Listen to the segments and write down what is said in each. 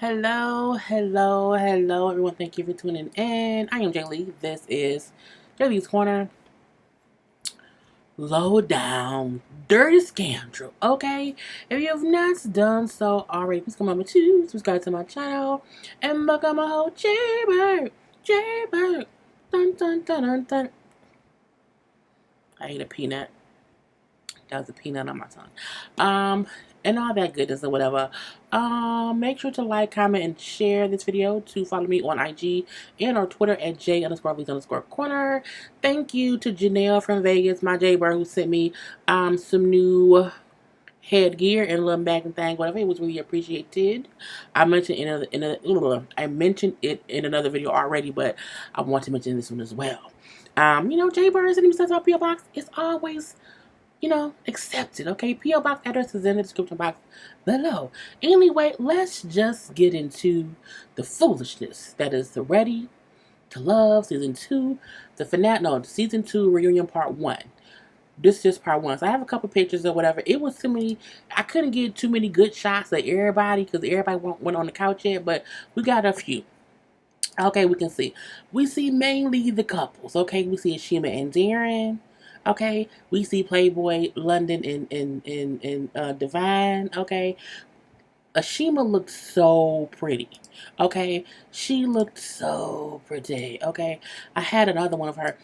Hello, everyone. Thank you for tuning in. I am JayLee. This is JLeesCorner. Low down, dirty scandal. Okay, if you have not done so already, please come over to subscribe to my channel and become a whole JayBird. JayBird. Dun dun dun dun dun. I ate a peanut. That was a peanut on my tongue. And all that goodness or whatever. Make sure to like, comment, and share this video. To follow me on IG and or Twitter at J_Lees_Corner. Thank you to Janelle from Vegas, my JayBird, who sent me some new headgear and a little bag and thing, whatever. It was really appreciated. I mentioned I mentioned it in another video already, but I want to mention this one as well. JayBirds and stuff about PO Box is always accepted, okay? P.O. Box address is in the description box below. Anyway, let's just get into the foolishness that is the Ready to Love Season 2, Season 2 Reunion Part 1. This is just Part 1. So I have a couple pictures or whatever. It was too many. I couldn't get too many good shots of everybody because everybody went on the couch yet, but we got a few. Okay, we can see. We see mainly the couples, okay? We see Ashima and Darren. Okay, we see Playboy, London, and Divine. Okay, Ashima looked so pretty. Okay, she looked so pretty. Okay, I had another one of her.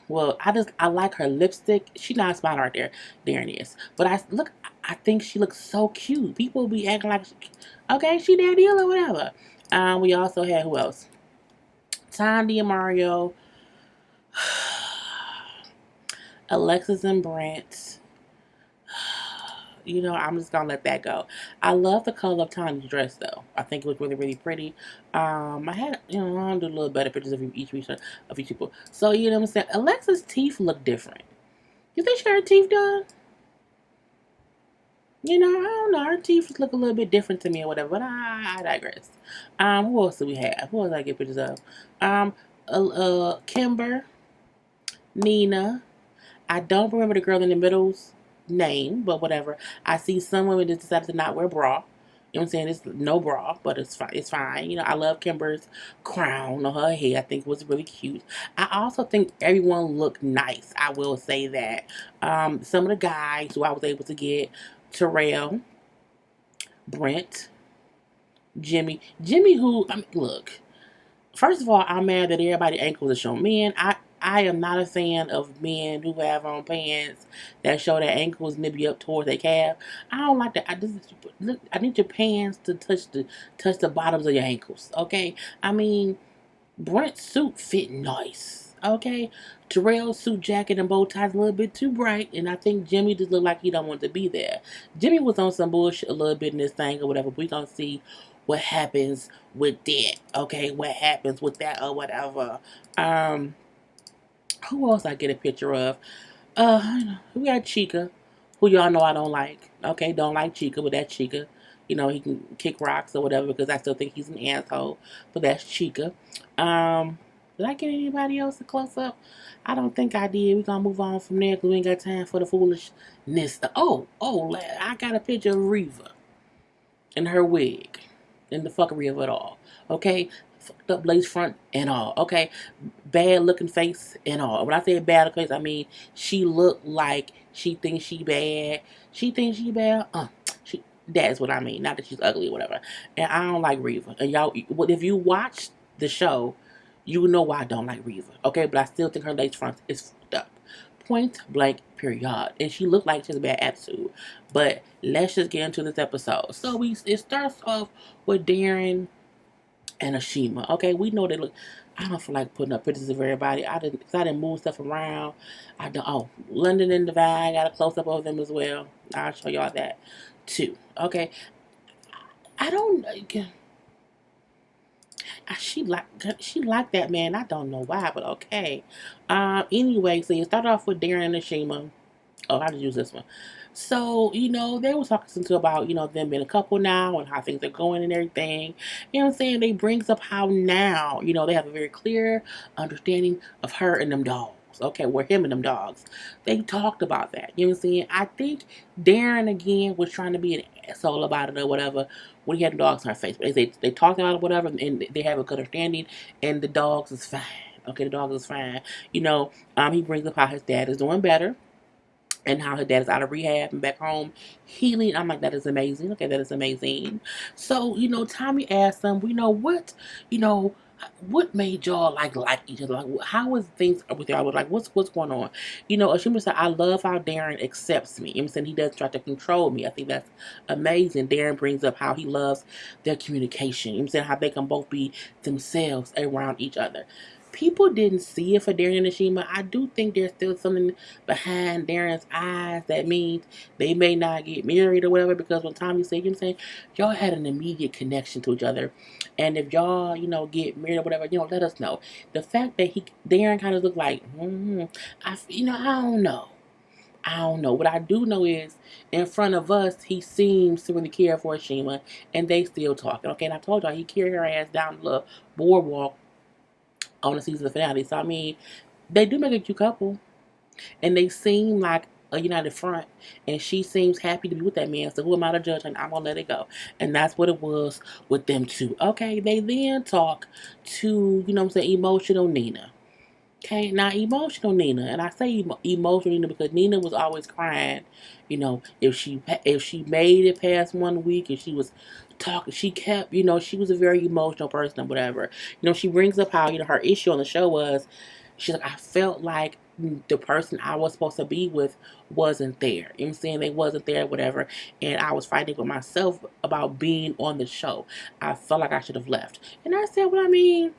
Well, I like her lipstick. She not smart right there. Darren is, but I think she looks so cute. People be acting like, okay, she that deal or whatever. We also had who else? Tandy and Mario. Alexis and Brent. I'm just gonna let that go. I love the color of Tanya's dress though. I think it was really, really pretty. I had, I'll do a little better pictures of each people. So you know what I'm saying? Alexis' teeth look different. You think she got her teeth done? I don't know. Her teeth look a little bit different to me or whatever, but I digress. Who else do we have? Who else I get pictures of? Kimber, Nina. I don't remember the girl in the middle's name, but whatever. I see some women that decided to not wear bra. You know what I'm saying? It's no bra, but it's fine. It's fine. I love Kimber's crown on her head. I think it was really cute. I also think everyone looked nice. I will say that. Some of the guys who I was able to get, Terrell, Brent, Jimmy. Who, look. First of all, I'm mad that everybody's ankles are shown. Man, I am not a fan of men who have on pants that show their ankles nibby up towards their calf. I don't like that. I need your pants to touch the bottoms of your ankles. Okay, I mean, Brent's suit fit nice. Okay, Terrell's suit jacket and bow ties a little bit too bright, and I think Jimmy just looked like he don't want to be there. Jimmy was on some bullshit a little bit in this thing or whatever. But we gonna see what happens with that. Okay, what happens with that or whatever. Who else I get a picture of? We got Chica, who y'all know I don't like. Okay, don't like Chica, but that's Chica. He can kick rocks or whatever because I still think he's an asshole. But that's Chica. Did I get anybody else a close up? I don't think I did. We're gonna move on from there because we ain't got time for the foolishness. I got a picture of Reva in her wig. And the fuckery of it all. Okay? Fucked up lace front and all. Okay? Bad looking face and all. When I say bad looking face, I mean she looked like she thinks she bad. She thinks she bad. That's what I mean. Not that she's ugly or whatever. And I don't like Reva. And y'all, if you watch the show, you know why I don't like Reva. Okay? But I still think her lace front is fucked up. Point blank, period. And she looked like she has a bad attitude. But let's just get into this episode. So it starts off with Darren and Ashima. Okay, we know they look. I don't feel like putting up pictures of everybody. I didn't move stuff around. London and Divine got a close up of them as well. I'll show y'all that too. Okay, I don't. She liked that man. I don't know why, but okay. Anyway, so you start off with Darren and Ashima. Oh, I just use this one. So, they were talking to about, them being a couple now and how things are going and everything. You know what I'm saying? They brings up how now, they have a very clear understanding of her and them dogs. Okay, were him and them dogs. They talked about that. You know what I'm saying? I think Darren again was trying to be an asshole about it or whatever when he had the dogs on her face. But they talked about it, whatever, and they have a good understanding, and the dogs is fine. Okay, the dog is fine. He brings up how his dad is doing better and how her dad is out of rehab and back home healing. I'm like, that is amazing. Okay, that is amazing. So, Tommy asked them, you know, what made y'all like each other? Like, how was things with y'all? Like, what's going on? Ashima said, I love how Darren accepts me. I'm saying he doesn't try to control me. I think that's amazing. Darren brings up how he loves their communication. I'm saying how they can both be themselves around each other. People didn't see it for Darren and Ashima. I do think there's still something behind Darren's eyes that means they may not get married or whatever, because when Tommy said, y'all had an immediate connection to each other. And if y'all, get married or whatever, let us know. The fact that Darren kind of looked like, I don't know. I don't know. What I do know is, in front of us, he seems to really care for Ashima, and they still talking. Okay, and I told y'all, he carried her ass down the boardwalk on the season finale. So, I mean, they do make a cute couple. And they seem like a united front. And she seems happy to be with that man. So who am I to judge? And I'm going to let it go. And that's what it was with them two. Okay, they then talk to, emotional Nina. Okay, now emotional Nina. And I say emotional Nina because Nina was always crying. If she made it past 1 week and she was talking, she kept, she was a very emotional person or whatever. She brings up how, her issue on the show was, she's like, I felt like the person I was supposed to be with wasn't there. You know what I'm saying? They wasn't there, whatever. And I was fighting with myself about being on the show. I felt like I should have left. And I said, well, I mean,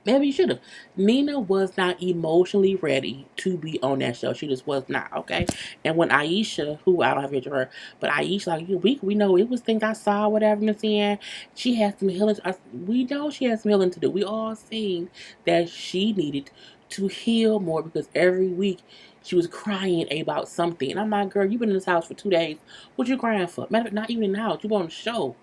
maybe you should have. Nina was not emotionally ready to be on that show. She just was not, okay? And when Aisha, who I don't have a picture of her, but Aisha, like, we know it was things I saw, whatever I'm saying. She has some healing. We know she has some healing to do. We all seen that she needed to heal more because every week she was crying about something. And I'm like, girl, you've been in this house for 2 days. What you crying for? Matter of fact, not even in the house. You were on the show.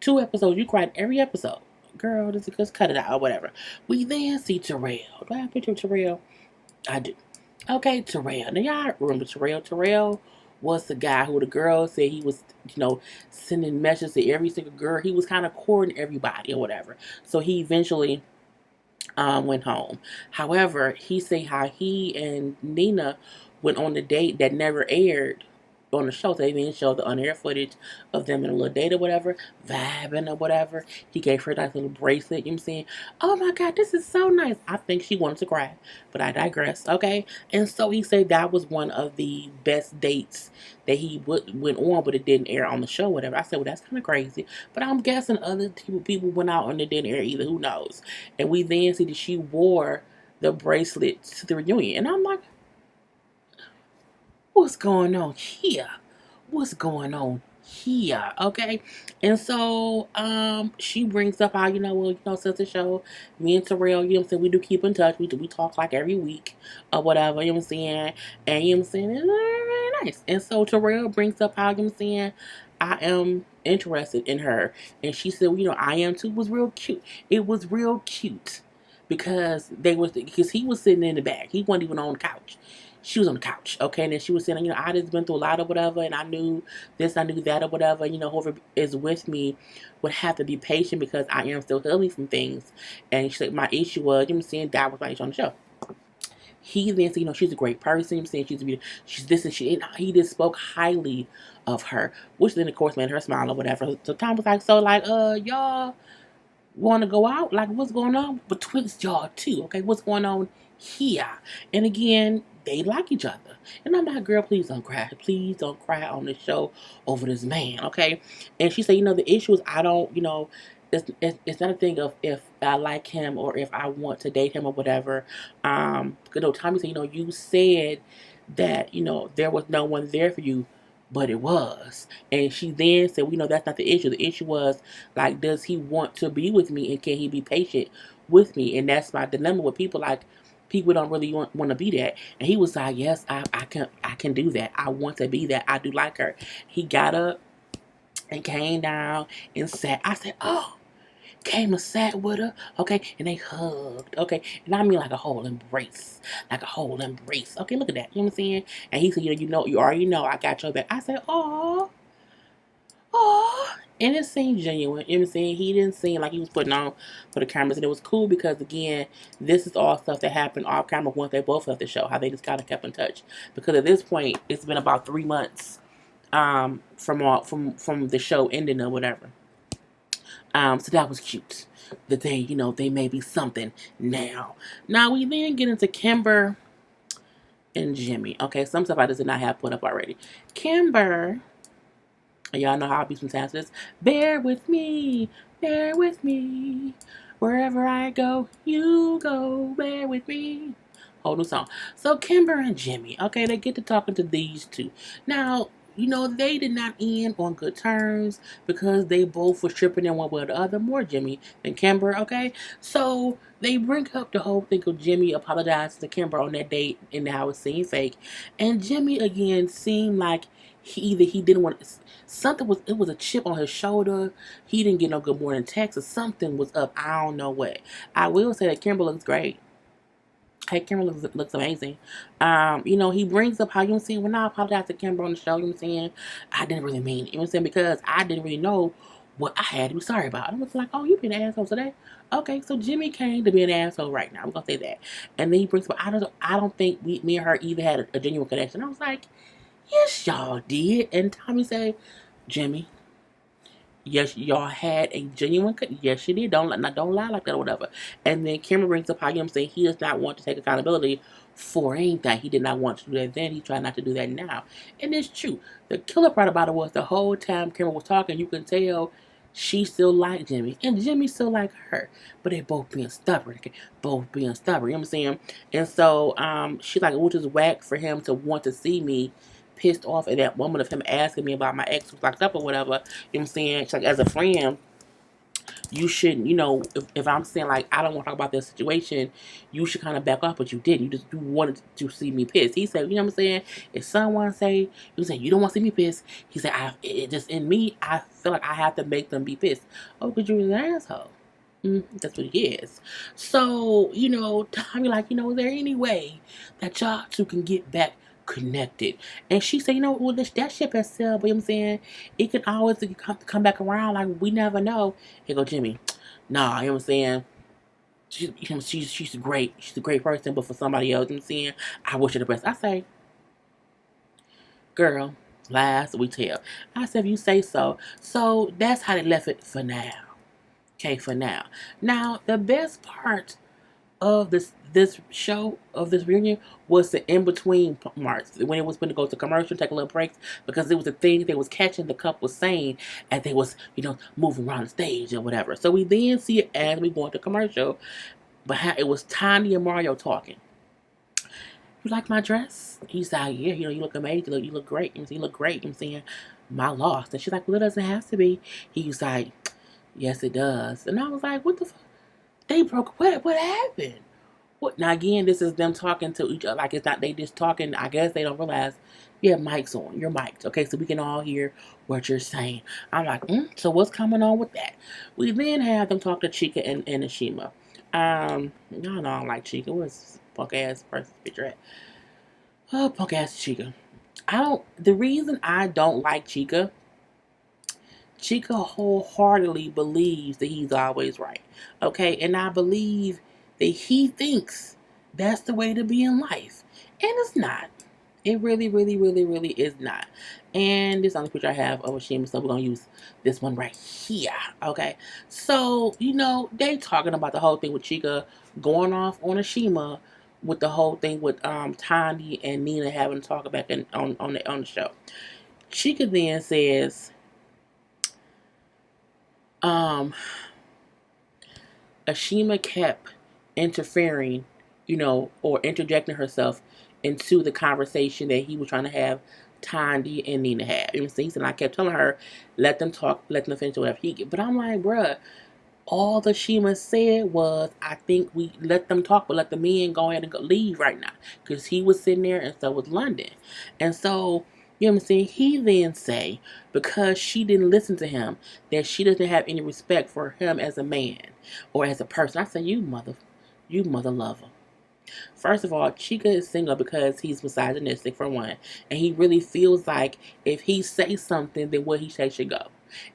2 episodes. You cried every episode. Girl, just cut it out or whatever. We then see Terrell. Do I have a picture of Terrell? I do. Okay, Terrell. Now, y'all remember Terrell? Terrell was the guy who the girl said he was, sending messages to every single girl. He was kind of courting everybody or whatever. So he eventually went home. However, he said how he and Nina went on a date that never aired on the show. So they didn't show the on-air footage of them in a little date or whatever, vibing or whatever. He gave her a nice little bracelet. You know what I'm saying? Oh my God, this is so nice. I think she wanted to cry, but I digress. Okay, and so he said that was one of the best dates that he went on, but it didn't air on the show, whatever. I said, well, that's kind of crazy. But I'm guessing other people went out and it didn't air either. Who knows? And we then see that she wore the bracelet to the reunion, and I'm like, what's going on here? What's going on here? Okay. And so she brings up how, since the show, me and Terrell, we do keep in touch. We talk like every week or whatever, And it's very nice. And so Terrell brings up how, I am interested in her. And she said, I am too. It was real cute. It was real cute. Because he was sitting in the back. He wasn't even on the couch. She was on the couch, okay? And then she was saying, I just been through a lot or whatever, and I knew this, I knew that or whatever. Whoever is with me would have to be patient because I am still healing from things. And she said, my issue was, that was my issue on the show. He then said, she's a great person. She's this and she. And he just spoke highly of her, which then, of course, made her smile or whatever. So Tom was like, y'all want to go out? Like, what's going on betwixt y'all two? Okay, what's going on here? And again, they like each other. And I'm like, girl, please don't cry. Please don't cry on the show over this man, okay? And she said, the issue is I don't, it's not a thing of if I like him or if I want to date him or whatever. Tommy said, you said that, there was no one there for you, but it was. And she then said, that's not the issue. The issue was, like, does he want to be with me and can he be patient with me? And that's my dilemma with people. Like, people don't really want to be that. And he was like, yes, I can do that. I want to be that. I do like her. He got up and came down and sat. I said, oh, came and sat with her, okay, and they hugged, okay, and I mean like a whole embrace, okay, look at that, you know what I'm saying? And he said, you already know I got your back. I said, oh, and it seemed genuine, you know what I'm saying? He didn't seem like he was putting on for the cameras, and it was cool because, again, this is all stuff that happened off camera once they both left the show, how they just kind of kept in touch, because at this point, it's been about 3 months from the show ending or whatever. So that was cute. That they may be something now. Now we then get into Kimber and Jimmy. Okay, some stuff I just did not have put up already. Kimber, y'all know how I be sometimes this. Bear with me, bear with me. Wherever I go, you go. Bear with me. Whole new song. So Kimber and Jimmy, okay, they get to talking to these two. Now, they did not end on good terms because they both were tripping in one way or the other. More Jimmy than Kimber, okay? So they bring up the whole thing of Jimmy apologizing to Kimber on that date and how it seemed fake. And Jimmy again seemed like he didn't want it was a chip on his shoulder. He didn't get no good morning text or something was up. I don't know what. I will say that Kimber looks great. Hey, Kimber looks amazing. He brings up how, when I apologize to Kimber on the show, I didn't really mean it. Because I didn't really know what I had to be sorry about. I was like, oh, you been an asshole today? Okay, so Jimmy came to be an asshole right now. I'm gonna say that. And then he brings up, I don't think me and her even had a genuine connection. I was like, yes, y'all did. And Tommy said, Jimmy, yes, y'all had a genuine. Yes, you did. Don't lie like that or whatever. And then Cameron brings up how he does not want to take accountability for anything. He did not want to do that then. He tried not to do that now. And it's true. The killer part about it was the whole time Cameron was talking, you can tell she still liked Jimmy, and Jimmy still liked her. But they both being stubborn. Okay? Both being stubborn. You know what I'm saying? And so she's like, it was just whack for him to want to see me pissed off at that moment of him asking me about my ex was locked up or whatever. You know what I'm saying? It's like, as a friend, you shouldn't, if I'm saying like I don't want to talk about this situation, you should kind of back off, but you didn't. You wanted to see me pissed. He said, you know what I'm saying? If someone say you don't want to see me pissed, he said, it just in me, I feel like I have to make them be pissed. Oh, because you're an asshole. That's what he is. So, Tommy like, is there any way that y'all two can get back connected? And she said, well, that ship has sailed, but you know what I'm saying? It can always come back around, like, we never know. Here go Jimmy. Nah, you know what I'm saying? She's great. She's a great person, but for somebody else, you know what I'm saying? I wish her the best. I say, girl, lies we tell. I said, if you say so. So that's how they left it for now. Okay, for now. Now, the best part of this show, of this reunion, was the in-between marks. When it was going to go to commercial, take a little breaks, because it was the thing they was catching the couple saying as they was, moving around the stage or whatever. So we then see it as we go into commercial, but how it was Tiny and Mario talking. You like my dress? He's like, yeah, you look amazing. You look great. You look great. I'm saying, my loss. And she's like, well, it doesn't have to be. He's like, yes, it does. And I was like, what the fuck? They broke. What happened? What? Now again, this is them talking to each other. Like, it's not they just talking. I guess they don't realize. Yeah, mic's on. You're mic'd. Okay, so we can all hear what you're saying. I'm like, so what's coming on with that? We then have them talk to Chica and Ashima. Y'all know I don't like Chica. What's punk ass person picture at? Oh, punk ass Chica. The reason I don't like Chica wholeheartedly believes that he's always right. Okay? And I believe that he thinks that's the way to be in life. And it's not. It really, really, really, really is not. And this is the only picture I have of Ashima, so we're going to use this one right here. Okay? So, they talking about the whole thing with Chica going off on Ashima with the whole thing with Tanya and Nina having to talk about it on the show. Chica then says, Ashima kept interfering, or interjecting herself into the conversation that he was trying to have Tandy and Nina have. You know what I'm saying? And I kept telling her, let them talk, let them finish whatever he get. But I'm like, bruh, all the Ashima said was, I think we let them talk, but let the men go ahead and leave right now. Because he was sitting there and so was London. And so You know what I'm saying? He then say, because she didn't listen to him, that she doesn't have any respect for him as a man or as a person. I say, you mother lover. First of all, Chica is single because he's misogynistic for one, and he really feels like if he says something, then what he says should go.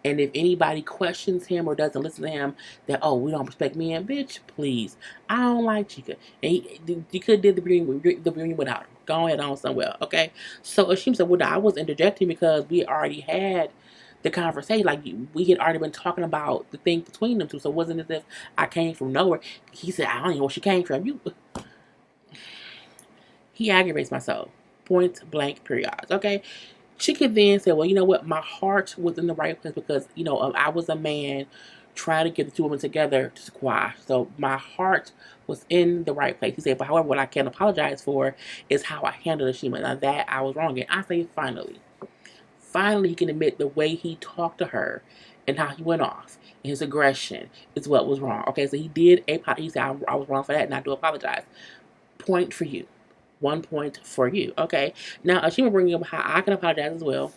And if anybody questions him or doesn't listen to him, that oh we don't respect men, bitch, please. I don't like Chica, and he could did the reunion without him. Go ahead on somewhere, okay? So Ashim said, well, I was interjecting because we already had the conversation. Like we had already been talking about the thing between them two, so it wasn't as if I came from nowhere. He said, I don't even know where she came from. He aggravates my soul. Point blank, period. Okay? She could then say, well, you know what? My heart was in the right place because, I was a man trying to get the two women together to squash. So my heart was in the right place. He said, but however, what I can apologize for is how I handled Ashima. Now that I was wrong. And I say, finally. Finally, he can admit the way he talked to her and how he went off. And his aggression is what was wrong. Okay, so he did he said, I was wrong for that and I do apologize. Point for you. 1 point for you. Okay. Now she was bringing up how I can apologize as well.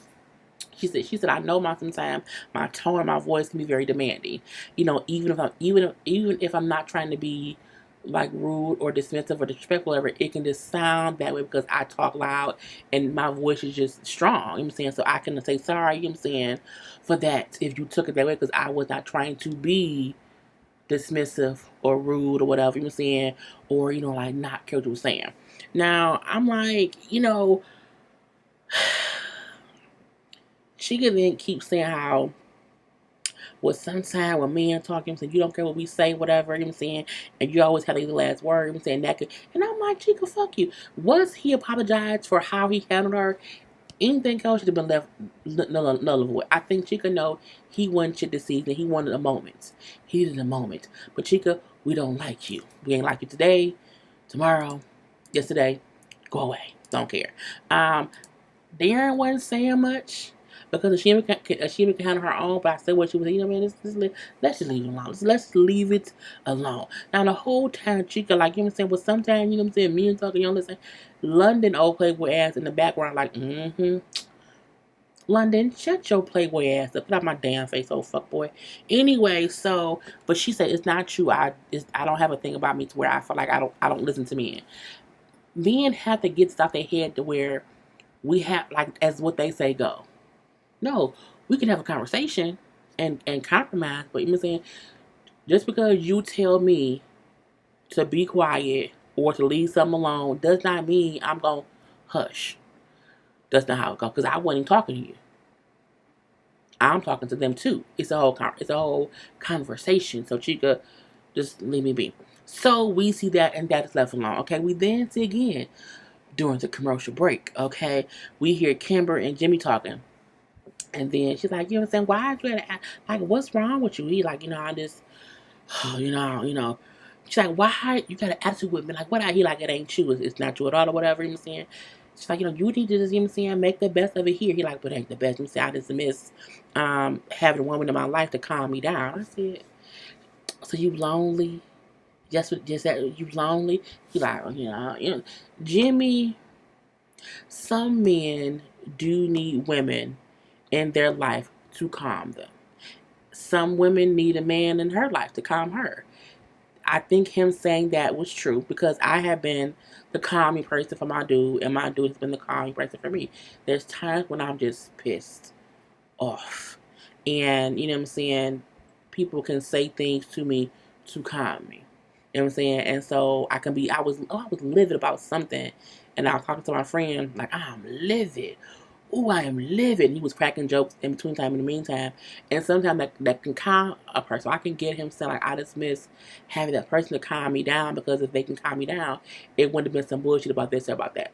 She said, I know sometimes my tone and my voice can be very demanding. Even if I'm not trying to be like rude or dismissive or disrespectful, whatever, it can just sound that way because I talk loud and my voice is just strong. You know what I'm saying? So I can say sorry, you know what I'm saying, for that if you took it that way because I was not trying to be dismissive or rude or whatever, you know what I'm saying, or like not care what you were saying. Now I'm like, she could then keep saying how, well, sometimes when men talk, you know what I'm saying, you don't care what we say, whatever, you know what I'm saying, and you always have the last word, you know what I'm saying, that could, and I'm like, Chica, fuck you. Once he apologized for how he handled her, anything else should have been left null and void. I think Chica know he wasn't shit this season. He wanted a moment. He needed a moment. But Chica, we don't like you. We ain't like you today, tomorrow, yesterday. Go away. Don't care. Darren wasn't saying much because she can handle her own. But I said what she was. Man, let's just leave it alone. Let's leave it alone. Now the whole time, Chica, like you know what I'm saying, well sometimes you know what I'm saying, me and talking, listen, London old playboy ass in the background, like London, shut your playboy ass up. Put out my damn face, old fuckboy. Anyway, so but she said it's not true. I don't have a thing about me to where I feel like I don't listen to men. Men have to get stuff in their head to where we have, like, as what they say go. No, we can have a conversation and compromise, but you know what I'm saying? Just because you tell me to be quiet or to leave something alone does not mean I'm going to hush. That's not how it goes, because I wasn't talking to you. I'm talking to them too. It's a whole conversation. So Chica, just leave me be. So we see that, and that is left alone. Okay, we then see again during the commercial break. Okay, we hear Kimber and Jimmy talking, and then she's like, you know what I'm saying? Why you gotta act, like, what's wrong with you? He like, I just, She's like, why you got an attitude with me? Like, what? He like, it ain't you. It's not you at all or whatever. You know what I'm saying? She's like, you need to just, you know what I'm saying, make the best of it here. He like, but it ain't the best. You know what I'm saying? I just miss having a woman in my life to calm me down. I said, so you lonely? Just that you lonely? He like, Jimmy, some men do need women in their life to calm them. Some women need a man in her life to calm her. I think him saying that was true because I have been the calming person for my dude, and my dude has been the calming person for me. There's times when I'm just pissed off, and you know what I'm saying, people can say things to me to calm me. You know what I'm saying, and so I can be. I was livid about something, and I was talking to my friend like, I'm livid. Ooh, I am livid. And he was cracking jokes in between time, in the meantime. And sometimes that can calm a person. I can get him saying, like, I just miss having that person to calm me down, because if they can calm me down, it wouldn't have been some bullshit about this or about that.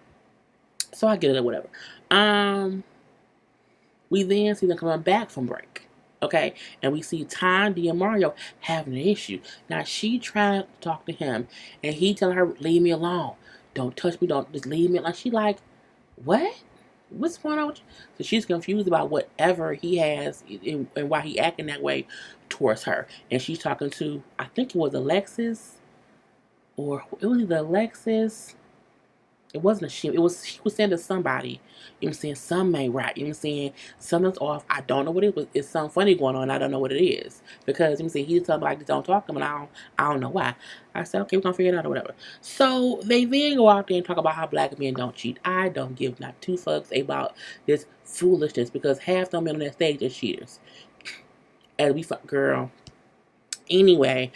So I get it or whatever. We then see them coming back from break. Okay? And we see Tandy and Mario having an issue. Now, she trying to talk to him, and he telling her, leave me alone. Don't touch me. Don't just leave me alone. She like, what? What's going on with you? So she's confused about whatever he has and why he acting that way towards her. And she's talking to, I think it was Alexis, or it was either Alexis It wasn't a ship. It was She was saying to somebody. You know what I'm saying? Something ain't right. You know what I'm saying? Something's off. I don't know what it was. It's something funny going on. I don't know what it is. Because you know what I'm saying, he's telling me like don't talk to him and I don't know why. I said, okay, we're gonna figure it out or whatever. So they then go out there and talk about how black men don't cheat. I don't give not two fucks about this foolishness because half them men on that stage are cheaters. As we fuck girl. Anyway,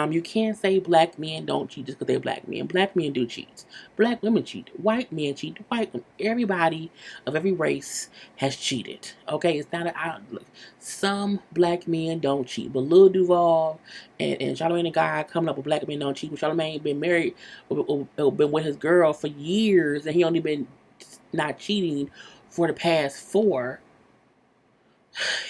you can't say black men don't cheat just because they're black men. Black men do cheat. Black women cheat. White men cheat. White women. Everybody of every race has cheated. Okay, it's not an outlook. Some black men don't cheat, but Lil Duval and Charlamagne the guy coming up with black men don't cheat. But Charlamagne been married, or been with his girl for years, and he only been not cheating for the past 4.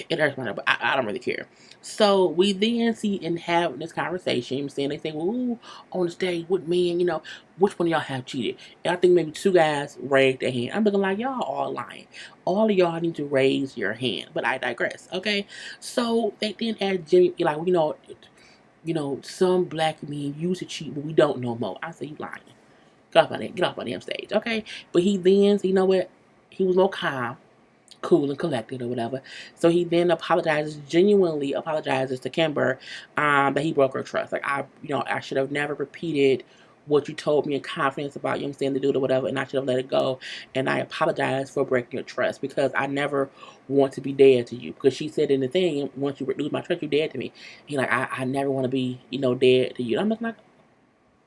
It hurts my heart, but I don't really care. So we then see and have this conversation. You know what I'm saying? They say, well, who on the stage with me, and which one of y'all have cheated? And I think maybe 2 guys raised their hand. I'm looking like y'all all lying. All of y'all need to raise your hand. But I digress. Okay. So they then asked Jimmy, like, some black men used to cheat, but we don't know more. I say you lying. Get off on damn stage. Okay. But he then, you know what? He was more calm, cool and collected or whatever. So he then genuinely apologizes to Kimber, that he broke her trust. Like I should have never repeated what you told me in confidence about, you know what I'm saying, the dude or whatever, and I should have let it go. And I apologize for breaking your trust because I never want to be dead to you. Because she said in the thing, once you lose my trust, you're dead to me. He like, I never want to be, dead to you. I'm just like,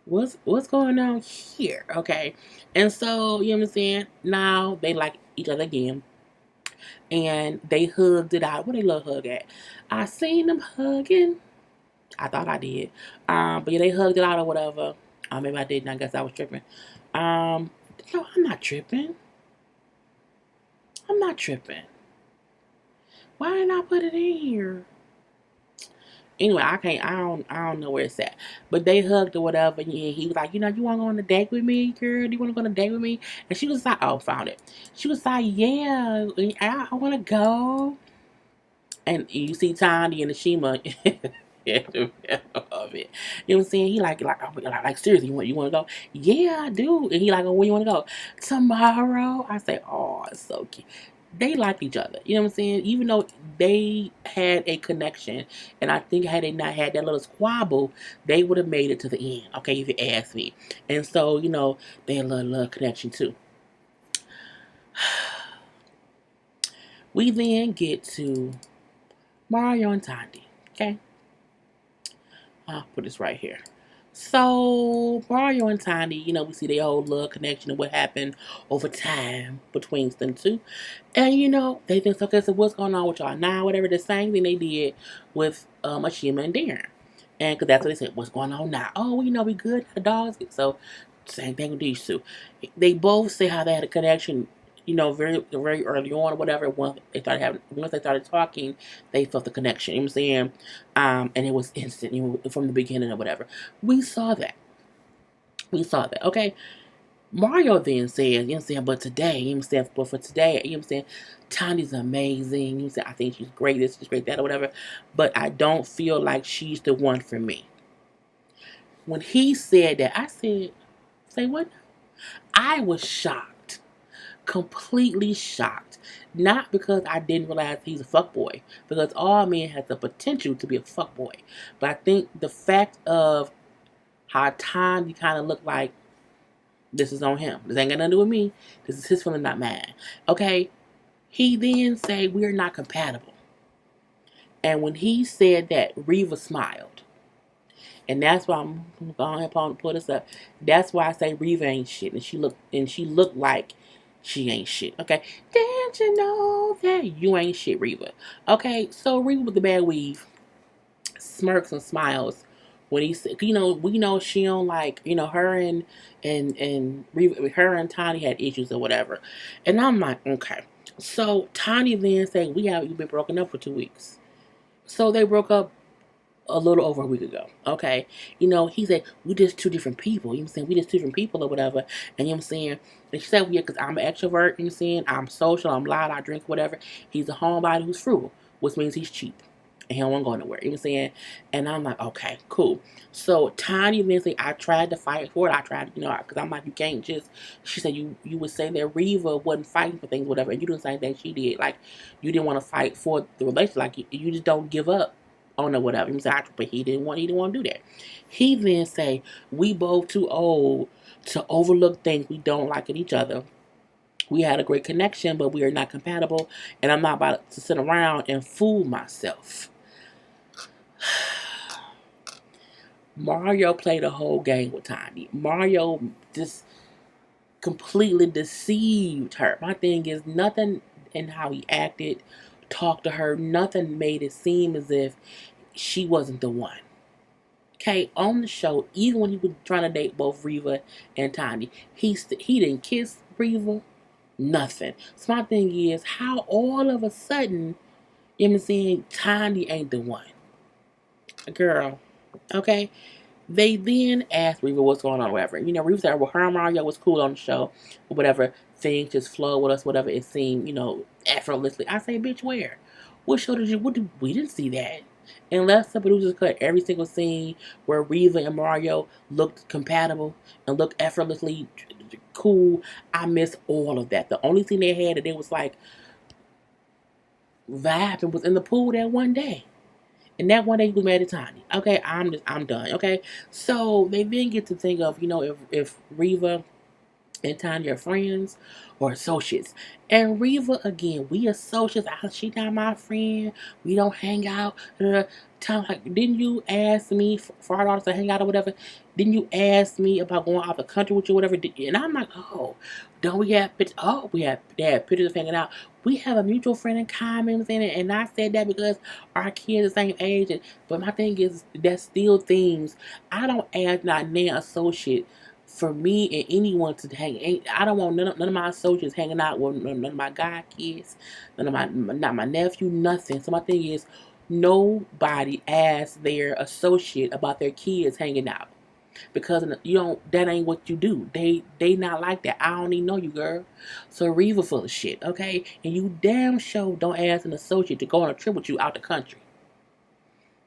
what's going on here? Okay. And so, you know what I'm saying? Now they like each other again and they hugged it out. What they love hug at? I seen them hugging. I thought I did. But yeah, they hugged it out or whatever. Maybe I didn't. I guess I was tripping. No, I'm not tripping. I'm not tripping. Why didn't I put it in here? Anyway, I don't know where it's at. But they hugged or whatever, and he was like, you wanna go on a date with me, girl? Do you wanna go on a date with me? And she was like, oh, found it. She was like, yeah, I wanna go. And you see Tiny and Ashima of it. You know what I'm saying? He like seriously, you want to go? Yeah, I do. And he like, oh, where you want to go? Tomorrow. I say, oh, it's so cute. They liked each other. You know what I'm saying? Even though they had a connection, and I think had they not had that little squabble, they would have made it to the end. Okay, if you ask me. And so they had a little connection too. We then get to Mario and Tandy. Okay. I'll put this right here. So, Mario and Tiny, we see their whole love connection and what happened over time between them two. And, they think, okay, so what's going on with y'all now? Whatever, the same thing they did with Ashima and Darren. And because that's what they said, what's going on now? Oh, we good, the dogs. So, same thing with these two. They both say how they had a connection very very early on or whatever. Once they started talking, they felt the connection. You know what I'm saying? And it was instant, from the beginning or whatever. We saw that. Okay. Mario then said, you know what I'm saying, but today, you know what I'm saying, but for today, you know what I'm saying, Tiny's amazing. You know what I'm saying, I think she's great, this, she's great, that, or whatever. But I don't feel like she's the one for me. When he said that, I said, say what? I was shocked. Completely shocked. Not because I didn't realize he's a fuckboy, because all men have the potential to be a fuckboy. But I think the fact of how Tiny kind of looked like, this is on him. This ain't got nothing to do with me. This is his feeling, not mine. Okay? He then said we're not compatible. And when he said that, Reva smiled. And that's why I'm going to pull this up. That's why I say Reva ain't shit. And she looked like she ain't shit. Okay. Didn't you know that you ain't shit, Reva? Okay, so Reva with the bad weave smirks and smiles when he said, we know she don't like, her and Reva, her and Tiny had issues or whatever. And I'm like, okay. So Tiny then said, you've been broken up for 2 weeks. So they broke up a little over a week ago. Okay. He said, we just 2 different people. You know what I'm saying? We just 2 different people or whatever. And you know what I'm saying? And she said, yeah, because I'm an extrovert. You know what I'm saying? I'm social. I'm loud. I drink whatever. He's a homebody who's frugal, which means he's cheap. And he don't want to go nowhere. You know what I'm saying? And I'm like, okay, cool. So Tiny eventually, I tried to fight for it. I tried, because I'm like, you can't just. She said you would say that Reva wasn't fighting for things, whatever, and you didn't say that she did. Like you didn't want to fight for the relationship. Like you just don't give up on it, whatever. You know what I'm saying? But he didn't want to do that. He then say we both too old to overlook things we don't like in each other. We had a great connection, but we are not compatible, and I'm not about to sit around and fool myself. Mario played a whole game with Tiny. Mario just completely deceived her. My thing is, nothing in how he acted, talked to her, nothing made it seem as if she wasn't the one. Okay, on the show, even when he was trying to date both Reva and Tiny, he didn't kiss Reva, nothing. So my thing is, how all of a sudden, you know what I'm saying, Tiny ain't the one. Girl, okay? They then asked Reva what's going on, or whatever. Reva said, well, her and Mario was cool on the show, or whatever. Things just flow with us, whatever. It seemed, effortlessly. I say, bitch, where? What show did you, we didn't see that. Unless the producers cut every single scene where Reva and Mario looked compatible and looked effortlessly cool, I missed all of that. The only thing they had that it was like vibing was in the pool that one day. And that one day he was mad at Tiny. Okay, I'm done. Okay, so they then get to think of, if Reva and Tiny are friends or associates. And Reva, again, we associates. She not my friend. We don't hang out. Time like, didn't you ask me for our daughters to hang out or whatever? Didn't you ask me about going out the country with you or whatever? And I'm like, oh, don't we have pictures? Oh, they have pictures of hanging out. We have a mutual friend in common, and I said that because our kids the same age. But my thing is, that's still things. I don't ask not now associate for me and anyone to hang. I don't want none of my associates hanging out with none of my god kids, not my nephew, nothing. So my thing is, nobody asks their associate about their kids hanging out, because that ain't what you do. They not like that. I don't even know you, girl. So Reva full of shit, okay? And you damn sure don't ask an associate to go on a trip with you out the country.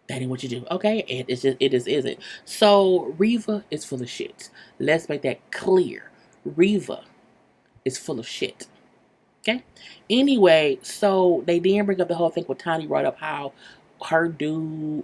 That ain't what you do, okay? It just isn't. So Reva is full of shit. Let's make that clear. Reva is full of shit. Okay? Anyway, so they then bring up the whole thing with Tiny brought up how Reva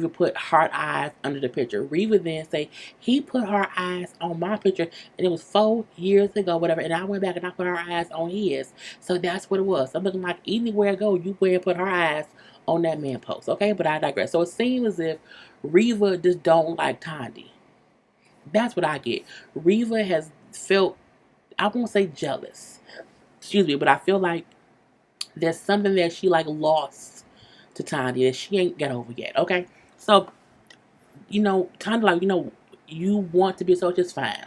put heart eyes under the picture. Reva then say he put her eyes on my picture, and it was 4 years ago, whatever. And I went back and I put her eyes on his. So that's what it was. I'm looking like anywhere I go, you go and put her eyes on that man post, okay? But I digress. So it seems as if Reva just don't like Tiny. That's what I get. Reva has felt, I won't say jealous, excuse me, but I feel like there's something that she lost to Tiny that she ain't got over yet, okay? So, Tiny you want to be so just fine.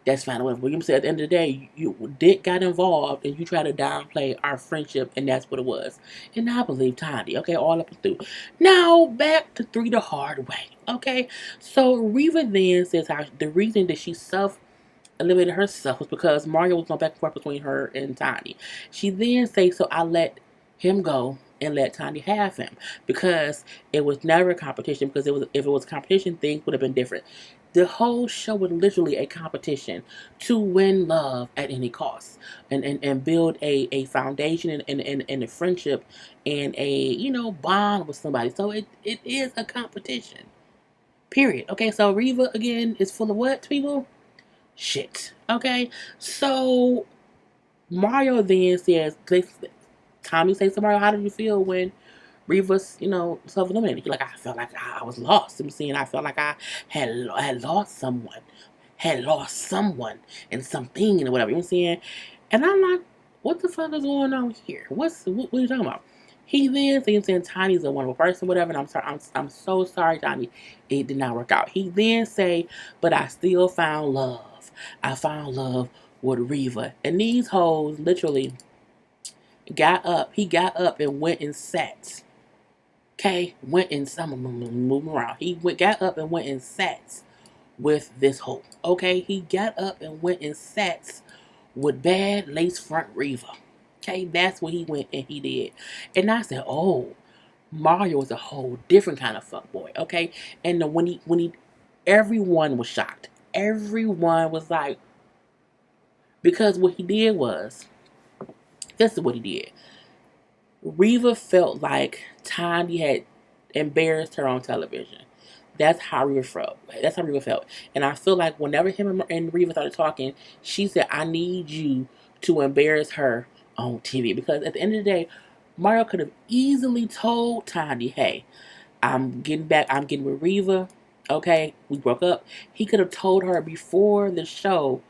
That's fine. Whatever. You say at the end of the day, Dick got involved and you try to downplay our friendship, and that's what it was. And I believe Tiny, okay, all up and through. Now back to 3 the hard way, okay. So Reva then says how the reason that she eliminated herself was because Mario was going back and forth between her and Tiny. She then says, so I let him go and let Tiny have him, because it was never a competition. Because if it was a competition, things would have been different. The whole show was literally a competition to win love at any cost, and build a foundation and a friendship and a bond with somebody. So it is a competition. Period. Okay, so Reva again is full of what, people? Shit. Okay, so Mario then says, Tommy says to Mario, how did you feel when Reva's, self-eliminated? You're like, I felt like I was lost. I'm saying I felt like I had lost someone. Had lost someone and something and whatever. You know what I'm saying? And I'm like, what the fuck is going on here? What are you talking about? He then saying Tiny's a wonderful person, whatever, and I'm sorry, I'm so sorry, Tiny. It did not work out. He then say, but I still found love. I found love with Reva. And these hoes literally got up. He got up and went and sat. Okay, went and moving around. He got up and went and sat with this hoe. Okay, he got up and went and sat with bad lace front Reva. Okay, that's what he went and he did. And I said, oh, Mario is a whole different kind of fuckboy. Okay, and when he, everyone was shocked. Everyone was like, because what he did was, this is what he did. Reva felt like Tiny had embarrassed her on television. That's how Reva felt. That's how Reva felt. And I feel like whenever him and Reva started talking, she said, I need you to embarrass her on TV. Because at the end of the day, Mario could have easily told Tiny, hey, I'm getting back, I'm getting with Reva. Okay, we broke up. He could have told her before the show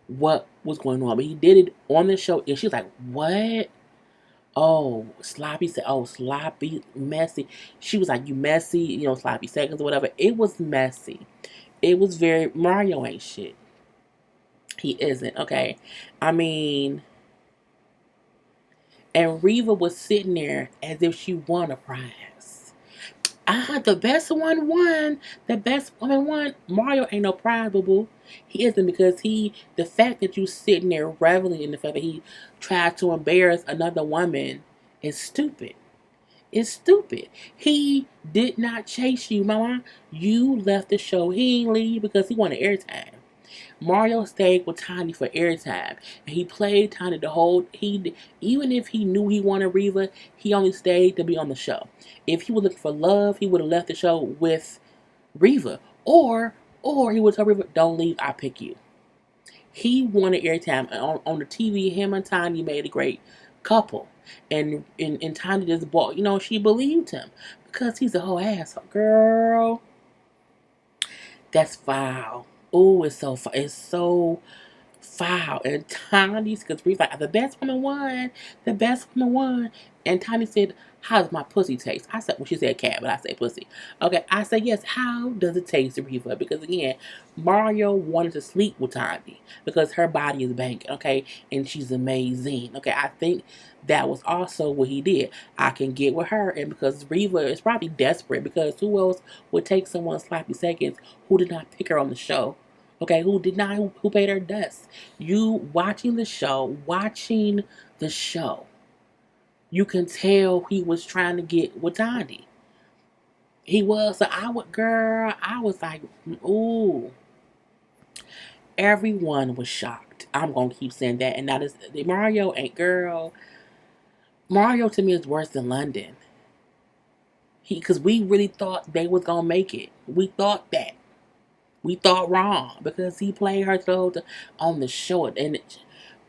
what was going on. But he did it on the show. And she was like, what? Oh, sloppy. Oh, sloppy, messy. She was like, you messy, sloppy seconds or whatever. It was messy. It was very, Mario ain't shit. He isn't, okay? I mean, and Reva was sitting there as if she won a prize. The best one won. The best woman won. Mario ain't no prize, boo. He isn't, because the fact that you sitting there reveling in the fact that he tried to embarrass another woman is stupid. It's stupid. He did not chase you, mama. You left the show. He ain't leave because he wanted airtime. Mario stayed with Tiny for airtime, and he played Tiny the whole. Even if he knew he wanted Reva, he only stayed to be on the show. If he was looking for love, he would have left the show with Reva, or he would tell Reva, "Don't leave, I pick you." He wanted airtime, and on the TV, him and Tiny made a great couple, and Tiny just bought. She believed him because he's a whole asshole, girl. That's foul. Oh, it's so it's so foul. And Tiny, because Bree's like, the best woman won. The best woman won. And Tiny said, how does my pussy taste? I said, well, she said cat, but I said pussy. Okay, I said, yes, how does it taste, Reva? Because again, Mario wanted to sleep with Tiny because her body is banging, okay? And she's amazing. Okay, I think that was also what he did. I can get with her, and because Reva is probably desperate, because who else would take someone's sloppy seconds who did not pick her on the show? Okay, who did not, who paid her dust? You watching the show, you can tell he was trying to get with Tiny. He was, so I was like, ooh. Everyone was shocked. I'm gonna keep saying that, and that is, Mario ain't, girl. Mario to me is worse than London. Because we really thought they was gonna make it. We thought that. We thought wrong because he played her on the show, and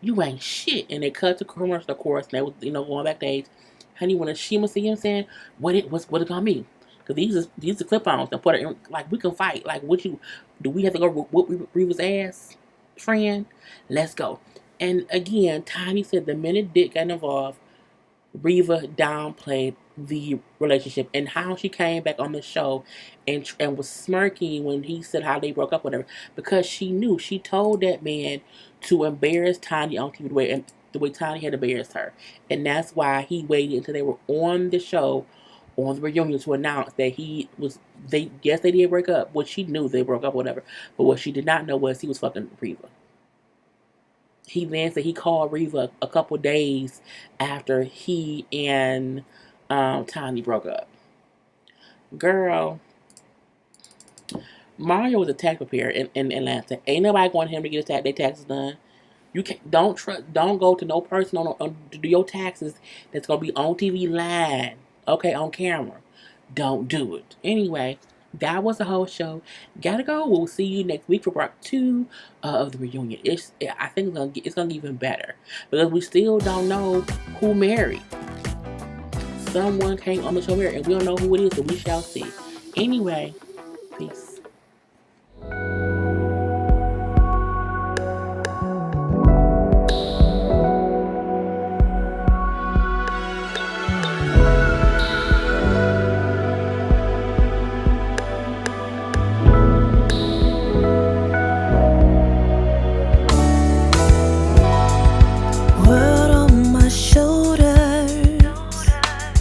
you ain't shit. And they cut the commercial, of course, and they was going backstage. Honey, when Ashima see him saying, what it gonna mean? Because these are clip-ons and put it in, like, we can fight. Like, do we have to go whoop Reva's ass, friend? Let's go. And again, Tiny said the minute Dick got involved, Reva downplayed the relationship and how she came back on the show and was smirking when he said how they broke up, whatever, because she knew, she told that man to embarrass Tiny on TV the way Tiny had embarrassed her, and that's why he waited until they were on the show, on the reunion, to announce that they did break up, which she knew they broke up, whatever, but what she did not know was he was fucking Reva. He then said he called Reva a couple days after he and Tiny broke up. Girl, Mario was a tax preparer in Atlanta. Ain't nobody going to him to get their taxes done. You can't, don't go to no person to do your taxes that's gonna be on TV live, okay, on camera. Don't do it. Anyway, that was the whole show. Gotta go. We'll see you next week for part 2 of the reunion. I think it's gonna get even better because we still don't know who married. Someone came on the show married, and we don't know who it is, but we shall see. Anyway, peace.